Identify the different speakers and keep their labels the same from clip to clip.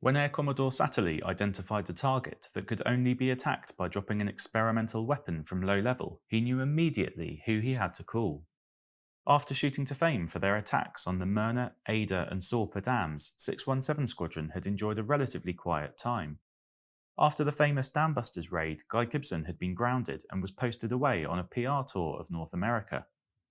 Speaker 1: When Air Commodore Satterly identified a target that could only be attacked by dropping an experimental weapon from low level, he knew immediately who he had to call. After shooting to fame for their attacks on the Rhur, Ada and Sorpe dams, 617 Squadron had enjoyed a relatively quiet time. After the famous Dam Busters raid, Guy Gibson had been grounded and was posted away on a PR tour of North America.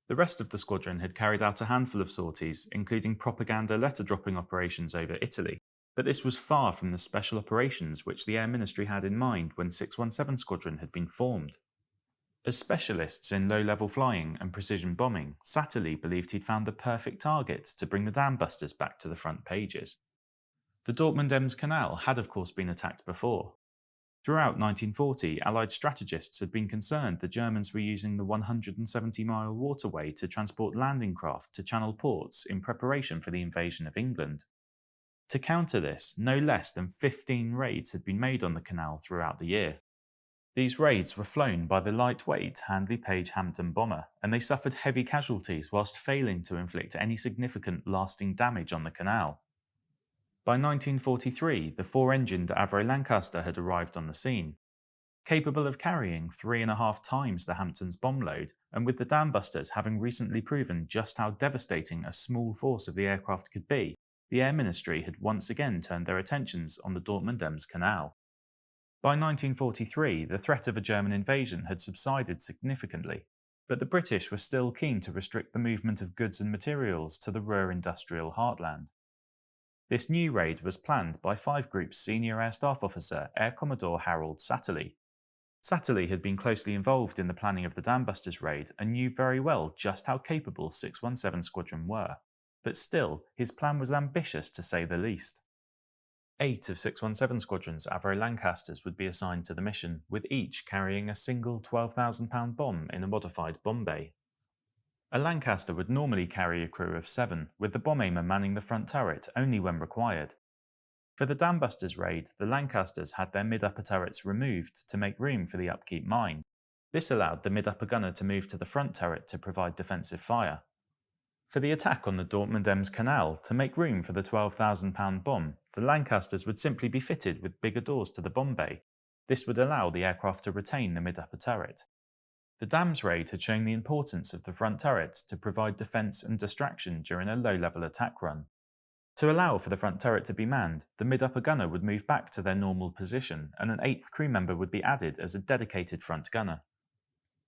Speaker 1: The rest of the squadron had carried out a handful of sorties, including propaganda letter-dropping operations over Italy, but this was far from the special operations which the Air Ministry had in mind when 617 Squadron had been formed. As specialists in low-level flying and precision bombing, Satterly believed he'd found the perfect target to bring the dam busters back to the front pages. The Dortmund Ems Canal had of course been attacked before. Throughout 1940, Allied strategists had been concerned the Germans were using the 170-mile waterway to transport landing craft to Channel ports in preparation for the invasion of England. To counter this, no less than 15 raids had been made on the canal throughout the year. These raids were flown by the lightweight Handley Page Hampton bomber, and they suffered heavy casualties whilst failing to inflict any significant lasting damage on the canal. By 1943, the four-engined Avro Lancaster had arrived on the scene. Capable of carrying 3.5 times the Hampton's bomb load, and with the dam busters having recently proven just how devastating a small force of the aircraft could be, the Air Ministry had once again turned their attentions on the Dortmund Ems Canal. By 1943, the threat of a German invasion had subsided significantly, but the British were still keen to restrict the movement of goods and materials to the Rhur industrial heartland. This new raid was planned by 5 Group's senior air staff officer Air Commodore Harold Satterly. Satterly had been closely involved in the planning of the Dam Busters raid and knew very well just how capable 617 Squadron were, but still, his plan was ambitious to say the least. 8 of 617 Squadron's Avro Lancasters would be assigned to the mission, with each carrying a single 12,000-pound bomb in a modified bomb bay. A Lancaster would normally carry a crew of 7, with the bomb aimer manning the front turret only when required. For the Dam Busters raid, the Lancasters had their mid-upper turrets removed to make room for the upkeep mine. This allowed the mid-upper gunner to move to the front turret to provide defensive fire. For the attack on the Dortmund Ems Canal, to make room for the 12,000-pound bomb, the Lancasters would simply be fitted with bigger doors to the bomb bay. This would allow the aircraft to retain the mid-upper turret. The Dams raid had shown the importance of the front turrets to provide defence and distraction during a low-level attack run. To allow for the front turret to be manned, the mid-upper gunner would move back to their normal position and an 8th crew member would be added as a dedicated front gunner.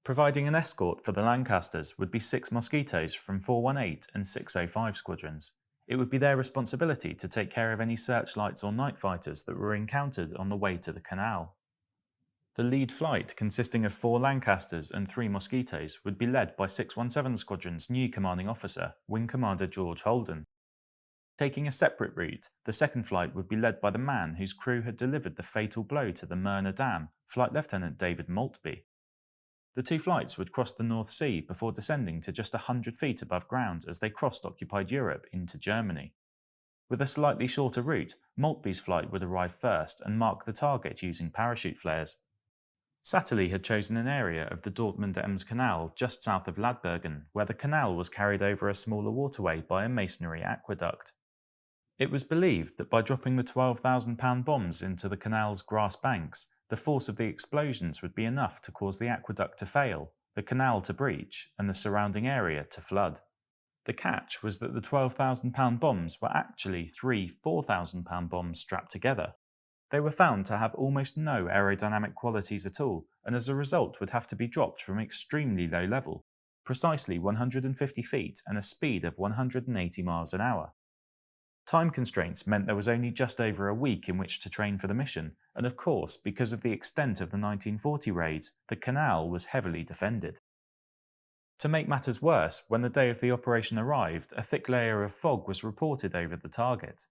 Speaker 1: Providing an escort for the Lancasters would be 6 Mosquitoes from 418 and 605 squadrons. It would be their responsibility to take care of any searchlights or night fighters that were encountered on the way to the canal. The lead flight, consisting of 4 Lancasters and 3 Mosquitoes, would be led by 617 Squadron's new commanding officer, Wing Commander George Holden. Taking a separate route, the second flight would be led by the man whose crew had delivered the fatal blow to the Rhur Dam, Flight Lieutenant David Maltby. The 2 flights would cross the North Sea before descending to just 100 feet above ground as they crossed occupied Europe into Germany. With a slightly shorter route, Maltby's flight would arrive first and mark the target using parachute flares. Satterly had chosen an area of the Dortmund Ems Canal just south of Ladbergen, where the canal was carried over a smaller waterway by a masonry aqueduct. It was believed that by dropping the 12,000-pound bombs into the canal's grass banks, the force of the explosions would be enough to cause the aqueduct to fail, the canal to breach, and the surrounding area to flood. The catch was that the 12,000-pound bombs were actually 3 4,000-pound bombs strapped together. They were found to have almost no aerodynamic qualities at all, and as a result would have to be dropped from extremely low level, precisely 150 feet and a speed of 180 miles an hour. Time constraints meant there was only just over a week in which to train for the mission, and of course, because of the extent of the 1940 raids, the canal was heavily defended. To make matters worse, when the day of the operation arrived, a thick layer of fog was reported over the target.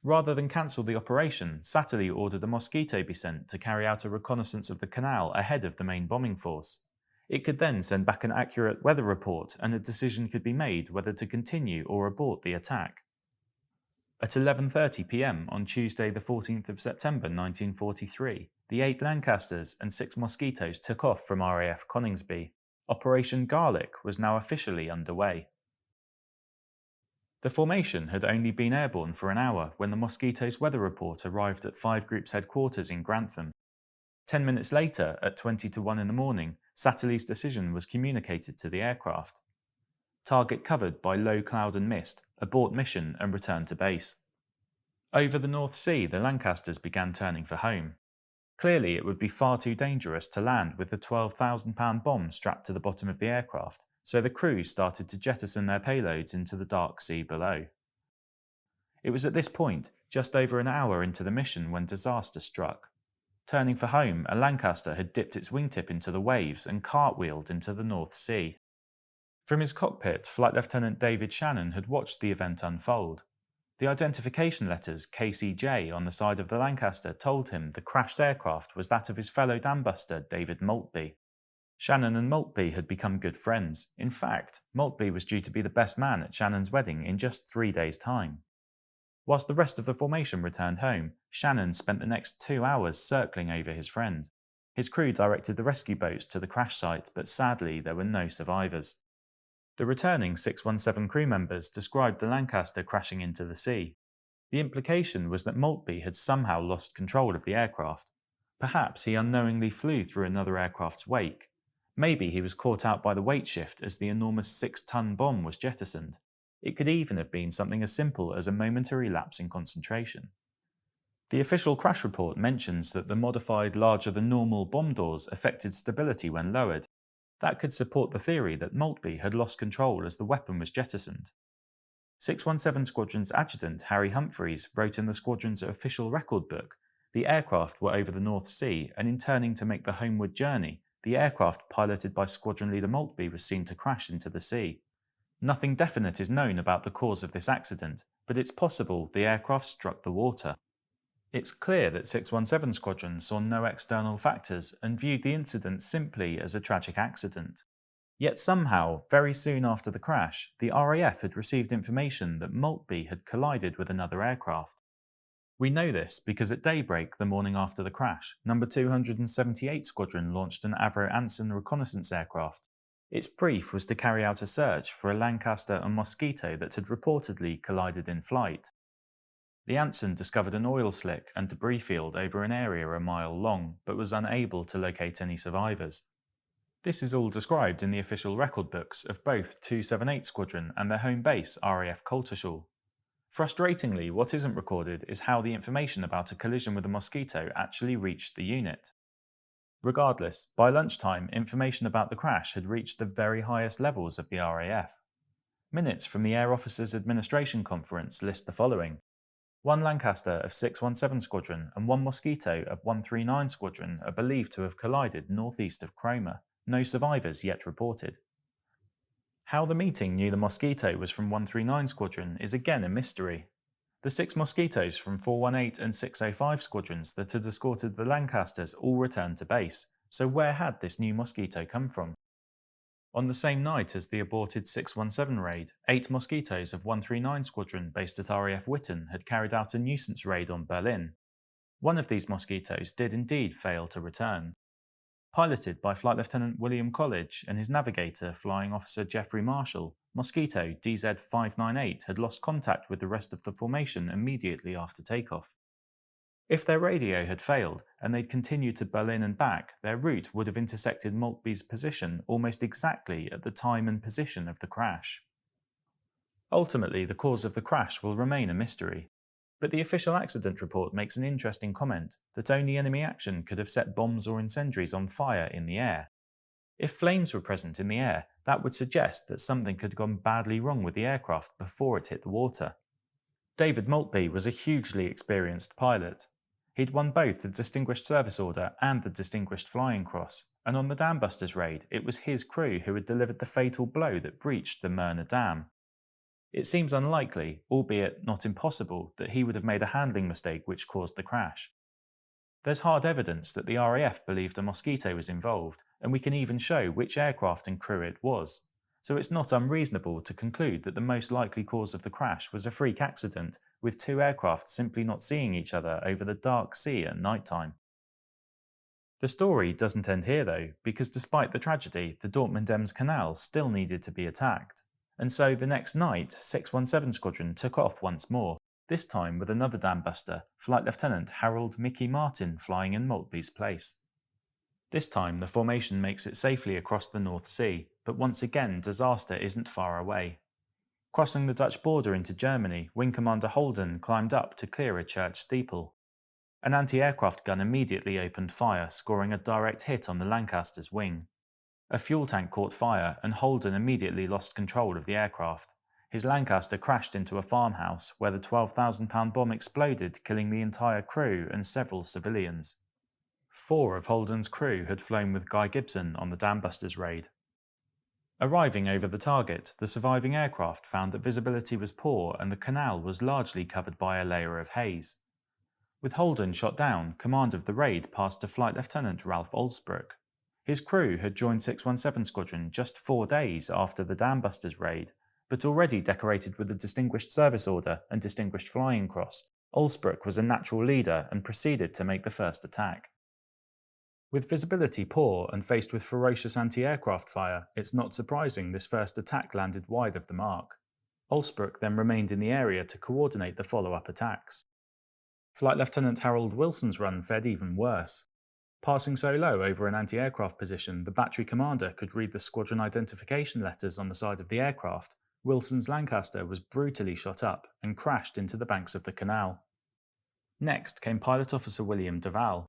Speaker 1: Rather than cancel the operation, Satterly ordered a Mosquito be sent to carry out a reconnaissance of the canal ahead of the main bombing force. It could then send back an accurate weather report and a decision could be made whether to continue or abort the attack. At 11:30 p.m. on Tuesday the 14th of September 1943, the 8 Lancasters and 6 Mosquitoes took off from RAF Coningsby. Operation Garlic was now officially underway. The formation had only been airborne for an hour when the Mosquito's weather report arrived at 5 Group's headquarters in Grantham. 10 minutes later, at 20 to 1 in the morning, Satterly's decision was communicated to the aircraft. Target covered by low cloud and mist, abort mission and return to base. Over the North Sea, the Lancasters began turning for home. Clearly, it would be far too dangerous to land with the £12,000 bomb strapped to the bottom of the aircraft, so the crew started to jettison their payloads into the dark sea below. It was at this point, just over an hour into the mission, when disaster struck. Turning for home, a Lancaster had dipped its wingtip into the waves and cartwheeled into the North Sea. From his cockpit, Flight Lieutenant David Shannon had watched the event unfold. The identification letters KCJ on the side of the Lancaster told him the crashed aircraft was that of his fellow dambuster David Maltby. Shannon and Maltby had become good friends. In fact, Maltby was due to be the best man at Shannon's wedding in just 3 days' time. Whilst the rest of the formation returned home, Shannon spent the next 2 hours circling over his friend. His crew directed the rescue boats to the crash site, but sadly there were no survivors. The returning 617 crew members described the Lancaster crashing into the sea. The implication was that Maltby had somehow lost control of the aircraft. Perhaps he unknowingly flew through another aircraft's wake. Maybe he was caught out by the weight shift as the enormous 6-ton bomb was jettisoned. It could even have been something as simple as a momentary lapse in concentration. The official crash report mentions that the modified larger-than-normal bomb doors affected stability when lowered. That could support the theory that Maltby had lost control as the weapon was jettisoned. 617 Squadron's Adjutant Harry Humphreys wrote in the squadron's official record book, the aircraft were over the North Sea, and in turning to make the homeward journey, the aircraft piloted by Squadron Leader Maltby was seen to crash into the sea. Nothing definite is known about the cause of this accident, but it's possible the aircraft struck the water. It's clear that 617 Squadron saw no external factors and viewed the incident simply as a tragic accident. Yet somehow, very soon after the crash, the RAF had received information that Maltby had collided with another aircraft. We know this because at daybreak the morning after the crash, No. 278 Squadron launched an Avro Anson reconnaissance aircraft. Its brief was to carry out a search for a Lancaster and Mosquito that had reportedly collided in flight. The Anson discovered an oil slick and debris field over an area a mile long, but was unable to locate any survivors. This is all described in the official record books of both 278 Squadron and their home base RAF Coltishall. Frustratingly, what isn't recorded is how the information about a collision with a Mosquito actually reached the unit. Regardless, by lunchtime, information about the crash had reached the very highest levels of the RAF. Minutes from the Air Officers Administration Conference list the following. 1 Lancaster of 617 Squadron and 1 Mosquito of 139 Squadron are believed to have collided northeast of Cromer. No survivors yet reported. How the meeting knew the Mosquito was from 139 Squadron is again a mystery. The 6 Mosquitoes from 418 and 605 Squadrons that had escorted the Lancasters all returned to base, so where had this new Mosquito come from? On the same night as the aborted 617 raid, 8 Mosquitoes of 139 Squadron based at RAF Witten had carried out a nuisance raid on Berlin. One of these Mosquitoes did indeed fail to return. Piloted by Flight Lieutenant William College and his navigator, Flying Officer Geoffrey Marshall, Mosquito DZ598 had lost contact with the rest of the formation immediately after takeoff. If their radio had failed and they'd continued to Berlin and back, their route would have intersected Maltby's position almost exactly at the time and position of the crash. Ultimately, the cause of the crash will remain a mystery. But the official accident report makes an interesting comment that only enemy action could have set bombs or incendiaries on fire in the air. If flames were present in the air, that would suggest that something had gone badly wrong with the aircraft before it hit the water. David Maltby was a hugely experienced pilot. He'd won both the Distinguished Service Order and the Distinguished Flying Cross, and on the Dam Busters raid, it was his crew who had delivered the fatal blow that breached the Rhur Dam. It seems unlikely, albeit not impossible, that he would have made a handling mistake which caused the crash. There's hard evidence that the RAF believed a Mosquito was involved, and we can even show which aircraft and crew it was. So it's not unreasonable to conclude that the most likely cause of the crash was a freak accident, with 2 aircraft simply not seeing each other over the dark sea at night time. The story doesn't end here though, because despite the tragedy, the Dortmund Ems Canal still needed to be attacked. and so the next night 617 Squadron took off once more, this time with another dam buster, Flight Lieutenant Harold Mickey Martin flying in Maltby's place. This time the formation makes it safely across the North Sea, but once again disaster isn't far away. Crossing the Dutch border into Germany, Wing Commander Holden climbed up to clear a church steeple. An anti-aircraft gun immediately opened fire, scoring a direct hit on the Lancaster's wing. A fuel tank caught fire and Holden immediately lost control of the aircraft. His Lancaster crashed into a farmhouse where the 12,000-pound bomb exploded, killing the entire crew and several civilians. 4 of Holden's crew had flown with Guy Gibson on the Dam Busters raid. Arriving over the target, the surviving aircraft found that visibility was poor and the canal was largely covered by a layer of haze. With Holden shot down, command of the raid passed to Flight Lieutenant Ralph Olsbrook. His crew had joined 617 Squadron just 4 days after the Dam Busters raid, but already decorated with the Distinguished Service Order and Distinguished Flying Cross, Olsbrook was a natural leader and proceeded to make the first attack. With visibility poor and faced with ferocious anti-aircraft fire, it's not surprising this first attack landed wide of the mark. Olsbrook then remained in the area to coordinate the follow-up attacks. Flight Lieutenant Harold Wilson's run fared even worse. Passing so low over an anti-aircraft position, the battery commander could read the squadron identification letters on the side of the aircraft. Wilson's Lancaster was brutally shot up and crashed into the banks of the canal. Next came Pilot Officer William Duval.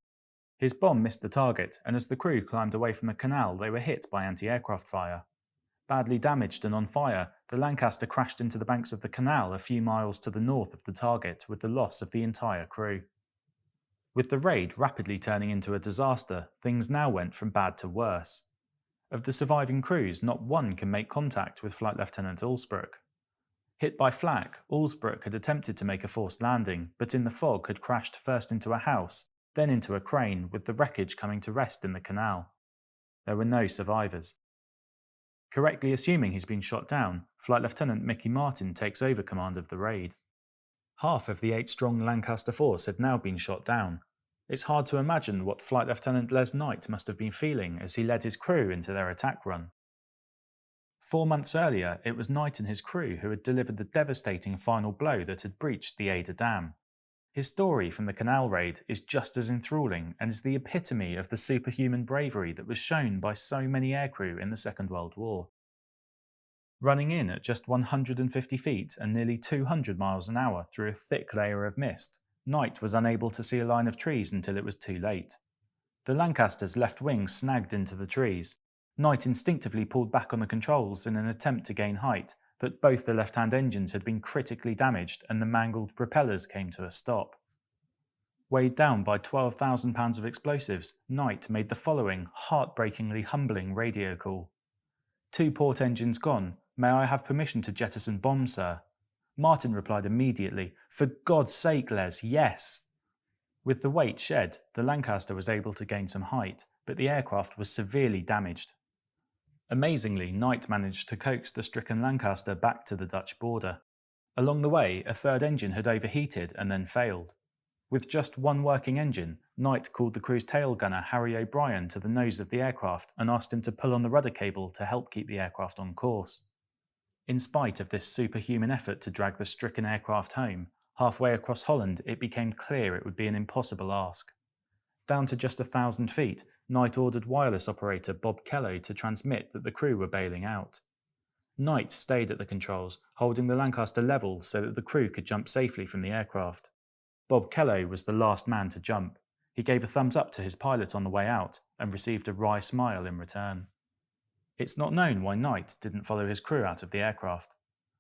Speaker 1: His bomb missed the target, and as the crew climbed away from the canal, they were hit by anti-aircraft fire. Badly damaged and on fire, the Lancaster crashed into the banks of the canal a few miles to the north of the target with the loss of the entire crew. With the raid rapidly turning into a disaster, things now went from bad to worse. Of the surviving crews, not one can make contact with Flight Lieutenant Olsbrook. Hit by flak, Olsbrook had attempted to make a forced landing, but in the fog had crashed first into a house, then into a crane, with the wreckage coming to rest in the canal. There were no survivors. Correctly assuming he's been shot down, Flight Lieutenant Mickey Martin takes over command of the raid. Half of the 8-strong Lancaster force had now been shot down. It's hard to imagine what Flight Lieutenant Les Knight must have been feeling as he led his crew into their attack run. 4 months earlier, it was Knight and his crew who had delivered the devastating final blow that had breached the Ada Dam. His story from the canal raid is just as enthralling and is the epitome of the superhuman bravery that was shown by so many aircrew in the Second World War. Running in at just 150 feet and nearly 200 miles an hour through a thick layer of mist, Knight was unable to see a line of trees until it was too late. The Lancaster's left wing snagged into the trees. Knight instinctively pulled back on the controls in an attempt to gain height, but both the left-hand engines had been critically damaged and the mangled propellers came to a stop. Weighed down by 12,000 pounds of explosives, Knight made the following heartbreakingly humbling radio call. "2 port engines gone. May I have permission to jettison bombs, sir?" Martin replied immediately, "For God's sake, Les, yes!" With the weight shed, the Lancaster was able to gain some height, but the aircraft was severely damaged. Amazingly, Knight managed to coax the stricken Lancaster back to the Dutch border. Along the way, a third engine had overheated and then failed. With just one working engine, Knight called the crew's tail gunner Harry O'Brien to the nose of the aircraft and asked him to pull on the rudder cable to help keep the aircraft on course. In spite of this superhuman effort to drag the stricken aircraft home, halfway across Holland it became clear it would be an impossible ask. Down to just 1,000 feet, Knight ordered wireless operator Bob Kello to transmit that the crew were bailing out. Knight stayed at the controls, holding the Lancaster level so that the crew could jump safely from the aircraft. Bob Kello was the last man to jump. He gave a thumbs up to his pilot on the way out and received a wry smile in return. It's not known why Knight didn't follow his crew out of the aircraft.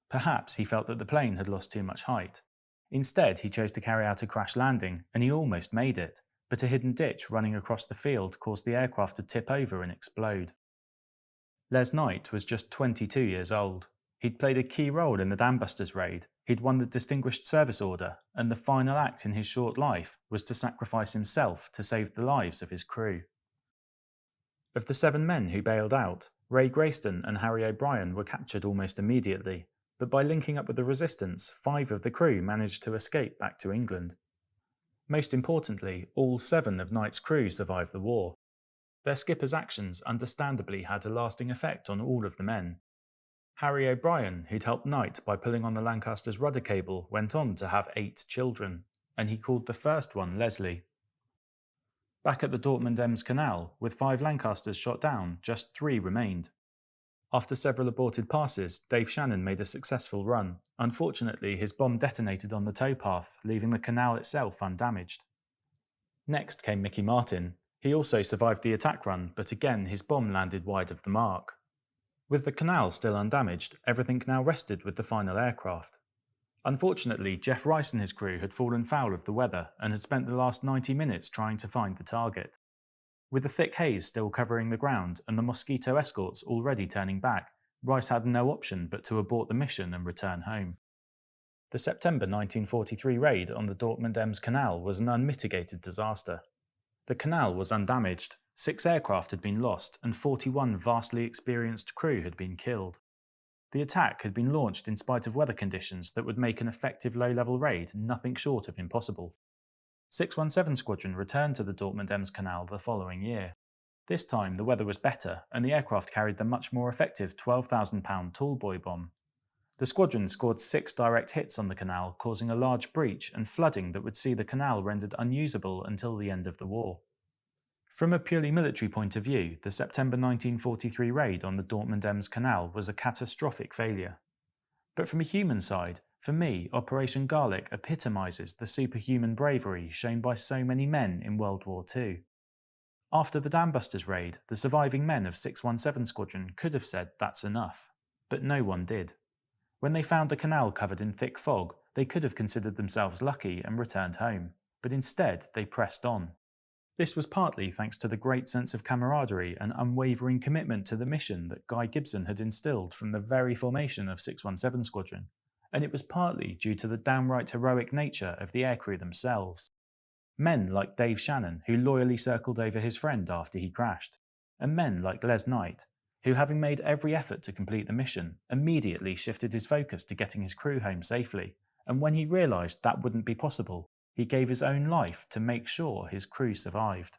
Speaker 1: Perhaps he felt that the plane had lost too much height. Instead, he chose to carry out a crash landing, and he almost made it, but a hidden ditch running across the field caused the aircraft to tip over and explode. Les Knight was just 22 years old. He'd played a key role in the Dam Busters raid, he'd won the Distinguished Service Order, and the final act in his short life was to sacrifice himself to save the lives of his crew. Of the 7 men who bailed out, Ray Grayston and Harry O'Brien were captured almost immediately, but by linking up with the resistance, 5 of the crew managed to escape back to England. Most importantly, all 7 of Knight's crew survived the war. Their skipper's actions understandably had a lasting effect on all of the men. Harry O'Brien, who'd helped Knight by pulling on the Lancaster's rudder cable, went on to have 8 children, and he called the first one Leslie. Back at the Dortmund Ems Canal, with 5 Lancasters shot down, just 3 remained. After several aborted passes, Dave Shannon made a successful run. Unfortunately, his bomb detonated on the towpath, leaving the canal itself undamaged. Next came Mickey Martin. He also survived the attack run, but again his bomb landed wide of the mark. With the canal still undamaged, everything now rested with the final aircraft. Unfortunately, Jeff Rice and his crew had fallen foul of the weather and had spent the last 90 minutes trying to find the target. With the thick haze still covering the ground and the Mosquito escorts already turning back, Rice had no option but to abort the mission and return home. The September 1943 raid on the Dortmund Ems Canal was an unmitigated disaster. The canal was undamaged, 6 aircraft had been lost, and 41 vastly experienced crew had been killed. The attack had been launched in spite of weather conditions that would make an effective low-level raid nothing short of impossible. 617 Squadron returned to the Dortmund Ems Canal the following year. This time the weather was better, and the aircraft carried the much more effective 12,000-pound tallboy bomb. The squadron scored 6 direct hits on the canal, causing a large breach and flooding that would see the canal rendered unusable until the end of the war. From a purely military point of view, the September 1943 raid on the Dortmund Ems Canal was a catastrophic failure. But from a human side, for me, Operation Garlic epitomises the superhuman bravery shown by so many men in World War II. After the Dam Busters raid, the surviving men of 617 Squadron could have said that's enough, but no one did. When they found the canal covered in thick fog, they could have considered themselves lucky and returned home, but instead they pressed on. This was partly thanks to the great sense of camaraderie and unwavering commitment to the mission that Guy Gibson had instilled from the very formation of 617 Squadron, and it was partly due to the downright heroic nature of the aircrew themselves. Men like Dave Shannon, who loyally circled over his friend after he crashed, and men like Les Knight, who, having made every effort to complete the mission, immediately shifted his focus to getting his crew home safely, and when he realised that wouldn't be possible, he gave his own life to make sure his crew survived.